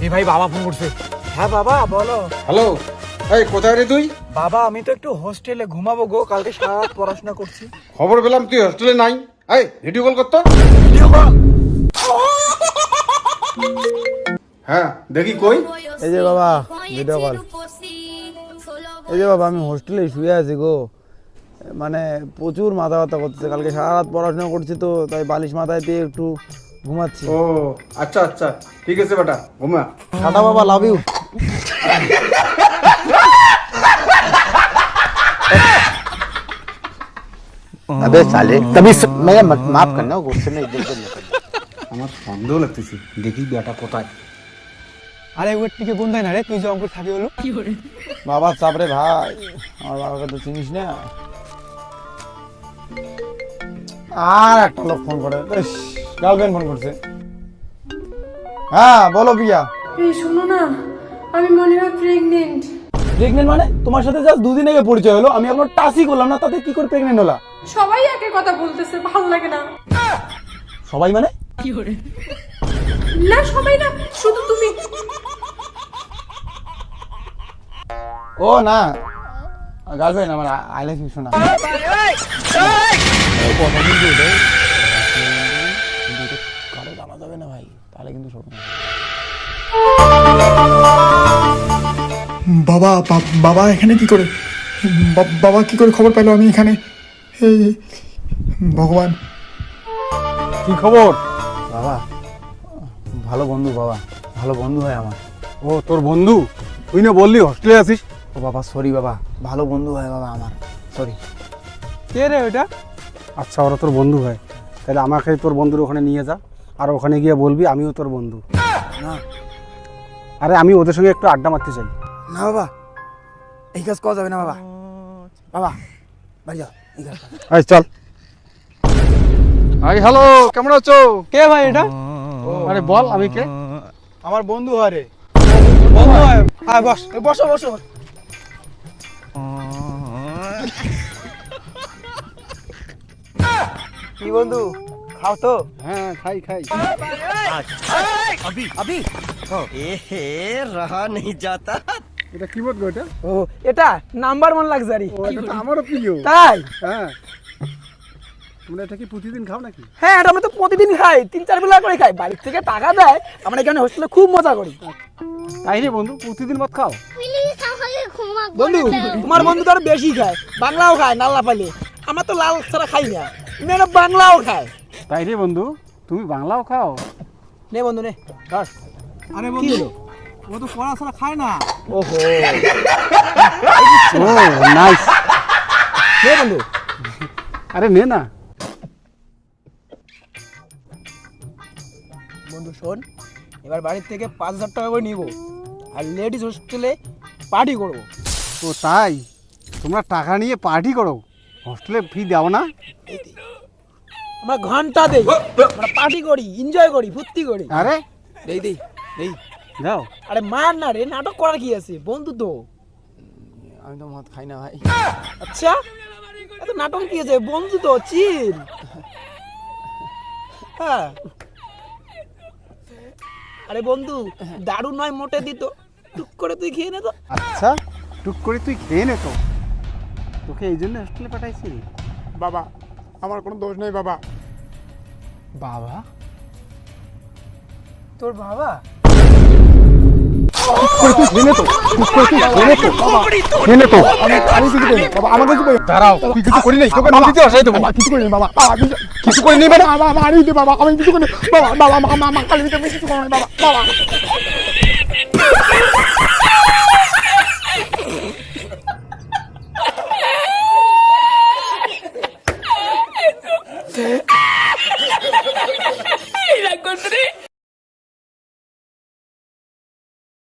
এই ভাই বাবা ফোন করছে। হ্যাঁ বাবা বলো। হ্যালো, এই কোথায় রে তুই? বাবা আমি তো একটু হোস্টেলে ঘুমাবো গো, কালকে সারা রাত পড়াশোনা করছি। খবর পেলাম তুই হোস্টেলে নাই। এই ভিডিও কল করতো। Video call? হ্যাঁ দেখি কই। এই যে বাবা ভিডিও কল। এই যে বাবা আমি হোস্টেলে শুয়ে আছি গো, মানে প্রচুর মাথা ব্যথা করতেছে, কালকে সারা রাত পড়াশোনা করছি তো তাই বালিশ মাথায় দিয়ে একটু ঘুমাচ্ছি। ও আচ্ছা আচ্ছা, ঠিক আছে বেটা, ঘুমা। টাটা বাবা, লাভ ইউ। अबे साले कभी मैं माफ करना गुस्से में इधर उधर निकल আমার সন্দেহ লাগতেছে, দেখি বেটা কোথায়। আরে ওর টিকে বন্ধাই না রে, তুই যে অঙ্কুর থাকি হলো বাবা চাপরে ভাই, আমার বাবাকে তো চিনিস না। আর একটা লোক ফোন করে, গার্লফ্রেন্ড ফোন করছে। হ্যাঁ বলো প্রিয়া। এই শোনো না, আমি মনে হয় প্রেগনেন্ট। প্রেগনেন্ট মানে? তোমার সাথে জাস্ট দুদিন আগে পরিচয় হলো, আমি এখনো টাচই করলাম না, তাতে কি করে প্রেগনেন্ট হলা? সবাই একই কথা বলতেছে, ভালো লাগে না। সবাই মানে? না সবাই না, শুধু তুমি। ও না, গার্লফ্রেন্ড আমার, আই লাভ ইউ শোনা। কারো জানা যাবে না ভাই, তাহলে কিন্তু শোনো। বাবা বাবা এখানে কি করে? বাবা কি করে খবর পেলো আমি এখানে? হে ভগবান, কি খবর? বাবা ভালো বন্ধু, বাবা ভালো বন্ধু হয় আমার। ও তোর বন্ধু? তুই না বললি হোস্টেলে আছিস? ও বাবা সরি বাবা, ভালো বন্ধু হয় বাবা আমার, সরি। কে রে ওটা? আচ্ছা ওরা তোর বন্ধু হয়, তাহলে আমাকে তোর বন্ধুর ওখানে নিয়ে যা, আর ওখানে গিয়ে বলবি আমিও তোর বন্ধু। না আরে আমি ওদের সঙ্গে একটু আড্ডা মারতে চাই। না বাবা, এই কাজ করা যাবে না বাবা। বাবা বাড়ি যাও, এই কাজ করা যাবে না। এই চল। আই হ্যালো, কেমন আছো? কে ভাই এটা? আরে বল আমি কে? আমার বন্ধু হয় রে। বন্ধু হয়? হ্যাঁ বস, বসো বসো। কি বন্ধু, খাও তো? হ্যাঁ খাই খাই। रहा नहीं जाता এটা কি বলবো এটা? ও এটা নাম্বার 1 লাক্সারি। ও এটা তো আমারও প্রিয়। তাই? হ্যাঁ, তোমরা এটা কি প্রতিদিন খাও নাকি? হ্যাঁ এটা আমি তো প্রতিদিন খাই, 3-4 বেলা করে খাই, বাড়ির থেকে টাকা দেয়, আমরা এখানে হোস্টেলে খুব মজা করি। তাই রে বন্ধু, প্রতিদিন মত খাও? বন্ধু তোমার বন্ধু তো আরো বেশি খায়, বাংলাও খায় নাল্লা পালে, আমার তো লাল ছাড়া খাই না, মেয়েরা বাংলাও খায়। তাই রে বন্ধু, তুমি বাংলাও খাও? নে বন্ধু নে ধর। আরে কি হলো? ও তো পড়া ছাড়া খায় না। ওহো ও নাইস। নে বন্ধু। আরে নে না। বন্ধু শোন, এবার বাড়ির থেকে 5,000 টাকা করে নিব, আর লেডিস হোস্টেলে পার্টি করবো। ও তাই? তোমরা টাকা নিয়ে পার্টি করো, হোস্টেলে ফি দাও না? আমরা ঘন্টা দেই, আমরা পার্টি করি, এনজয় করি, ফুর্তি করি। আরে দেই দেই দেই। যাও। আরে মার না রে, নাটক করার কি আছে, বন্ধু তো। আমি তো মদ খাই না ভাই। আচ্ছা এত নাটক কি আছে, বন্ধু তো, চিল। হ্যাঁ আরে বন্ধু দারু নয় মোটে দিত, টুক করে তুই খেয়ে নে তো। আচ্ছা টুক করে তুই খেয়ে নে তো, তোকে এই জন্য হোস্টেলে পাঠাইছি। বাবা আমার কোনো দোষ নেই বাবা। বাবা? তোর বাবা? আমি কিছু করি বাবা, আমাকে কিছু করি। দাঁড়াও, তুই কিছু করি নাই, তোকে নদীতে আসাই দেবো। বাবা কিছু করি না বাবা, বাবা কিছু করি নি মানে? বাবা মারি দে বাবা, আমি কিছু করি না বাবা, বাবা মা কালি দিতে আমি কিছু করি না বাবা, বাবা। La encontré.